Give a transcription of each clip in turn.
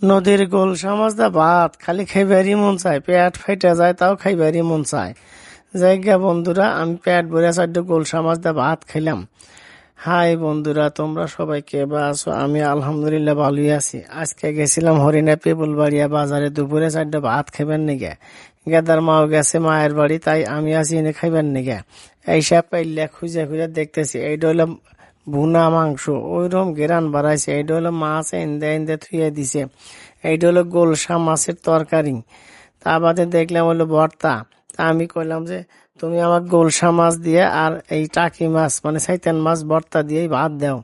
নদীর গোল সমাজদা ভাত খালি খাইবারই মন চায়, পেট ফাইটা যায় তাও খাইবারই মন চায়। জায়গা বন্ধুরা, আমি পেট ভরে চারট গোল সমাজদা ভাত খাইলাম। হাই বন্ধুরা, তোমরা সবাই কে বা আছো? আমি আলহামদুলিল্লাহ ভালোই আছি। আজকে গেছিলাম হরিণা পেবুলবাড়িয়া বাজারে, দুপুরে চারটা ভাত খাইবার নিগে। গেদার মাও গেছে মায়ের বাড়ি, তাই আমি আছি এনে খাইবার নিগে। এইসব পাইলে খুঁজে খুঁজে দেখতেছি, এইটা হলো ভুনা মাংস, ওইরকম গেরান বাড়াইছে। এইটা হলো মাছ এন্দে এন্দে থুয়ে দিছে। এইটা হলো গোলসা মাছের তরকারি। তা বাদে দেখলাম হলো ভর্তা। তা আমি কইলাম যে তুমি আমার গোলসা মাছ দিয়ে আর এই টাকি মাছ মানে শৈতান মাছ ভর্তা দিয়ে ভাত দাও।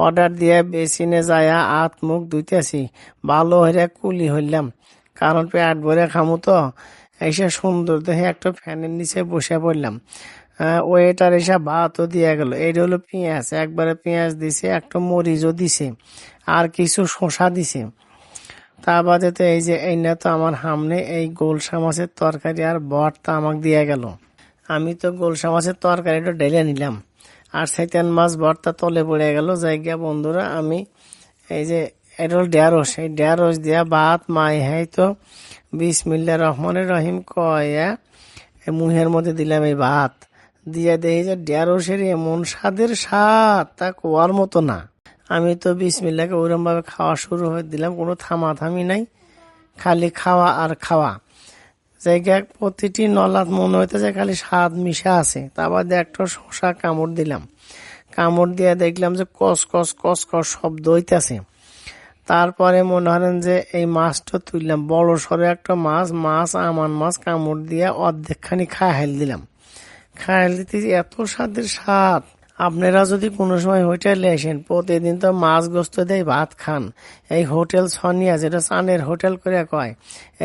অর্ডার দিয়ে বেসিনে যায়া হাত মুখ ধুইতেছি, ভালো হইয়া কুলি হইলাম, কারণ পেট ভরে খামু তো। এসে সুন্দর দেখে একটা ফ্যানের নিচে বসে পড়লাম। ওয়েটার এসে ভাতও দিয়ে গেল। এইটা হলো পেঁয়াজ, একবারে পেঁয়াজ দিছে, একটা মরিচও দিছে, আর কিছু শসা দিছে। তা বাদে তো এই যে এই না তো আমার সামনে এই গোলসা মাছের তরকারি আর ভর্তা আমাকে দিয়ে গেল। আমি তো গোলসা মাছের তরকারিটা ঢেলে নিলাম, আর শৈতান মাছ ভর্তা তলে পড়ে গেল। জায়গা বন্ধুরা, আমি এই যে এটা হল ঢেঁড়স, এই ঢেঁড়স দিয়া ভাত মাই হাই তো বিসমিল্লাহির রহমানির রহিম কয়া মুহের মধ্যে দিলাম এই ভাত দিয়ে, দেখি যে ঢেঁড়সের এমন স্বাদের স্বাদ তা কোয়ার মতো না। আমি তো বিসমিল্লাহকে ওরম ভাবে খাওয়া শুরু হয়ে দিলাম, কোনো থামাথামি নাই, খালি খাওয়া আর খাওয়া। জায়গায় প্রতিটি নলাত মনে হইতেছে খালি স্বাদ মিশা আছে। তারপর একটা শসা কামড় দিলাম, কামড় দিয়ে দেখলাম যে কস কস কস কস শব্দ হইতেছে। তারপরে মনে হলেন যে এই মাছটা তুললাম, বড় সড়ো একটা মাছ আমান মাছ, কামড় দিয়ে অর্ধেকখানি খাইল দিলাম। খাইল দিতে এত স্বাদের স্বাদ। আপনারা যদি কোনো সময় হোটেলে আসেন, প্রতিদিন তো মাছ গোস্ত দিয়ে ভাত খান। এই হোটেল সনিয়া, যেটা চানের হোটেল করে কয়,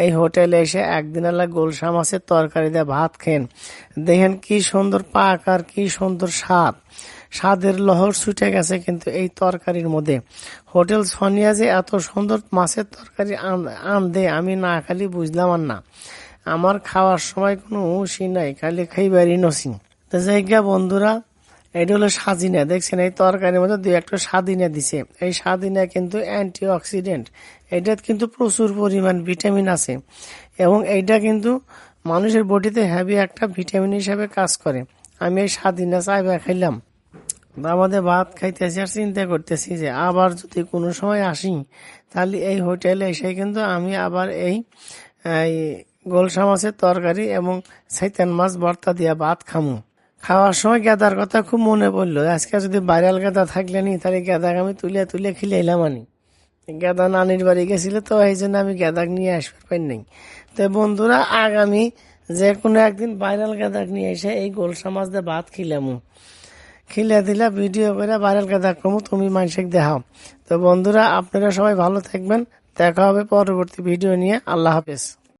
এই হোটেলে এসে একদিন আলা গোলসা মাছের তরকারি দিয়ে ভাত খেন, দেখেন কি সুন্দর পাক আর কি সুন্দর স্বাদ। স্বাদের লহর ছুটে গেছে কিন্তু এই তরকারির মধ্যে। হোটেল সনিয়া যে এত সুন্দর মাছের তরকারি আনদে, আমি না খালি বুঝলাম আর না। আমার খাওয়ার সময় কোনো হুঁশই নাই, খালি খাইবারই নসি। তো জায়গা বন্ধুরা, এটা হলো সাজিনা। দেখছেন এই তরকারির মধ্যে দুই একটা সাদিনা দিছে। এই সাদিনা কিন্তু অ্যান্টি অক্সিডেন্ট, এটা কিন্তু প্রচুর পরিমাণ ভিটামিন আছে, এবং এইটা কিন্তু মানুষের বডিতে হেভি একটা ভিটামিন হিসাবে কাজ করে। আমি এই সাদিনা চাইবা খাইলাম, আমাদের ভাত খাইতেছি আর চিন্তা করতেছি যে আবার যদি কোনো সময় আসি, তাহলে এই হোটেলে এসে কিন্তু আমি আবার এই গোলসা মাছের তরকারি এবং শৈতান মাছ ভর্তা দিয়া ভাত খামু। খাওয়ার সময় গেদার কথা খুব মনে পড়লো। আজকে যদি ভাইরাল গেদা থাকলে নি, তাহলে গেদাকে আমি তুলে তুলে খিলাইলাম। আনি গেদা নানির বাড়ি গেছিল তো, এই জন্য আমি গেদাক নিয়ে আসবার পাই নাই। তো বন্ধুরা, আগামী যে কোনো একদিন ভাইরাল গেদাক নিয়ে এসে এই গোলসা মাছ দিয়ে ভাত খিলামু, খিলে দিলা ভিডিও করে ভাইরাল গেদা কমু, তুমি মানুষকে দেখাও। তো বন্ধুরা, আপনারা সবাই ভালো থাকবেন, দেখা হবে পরবর্তী ভিডিও নিয়ে। আল্লাহ হাফেজ।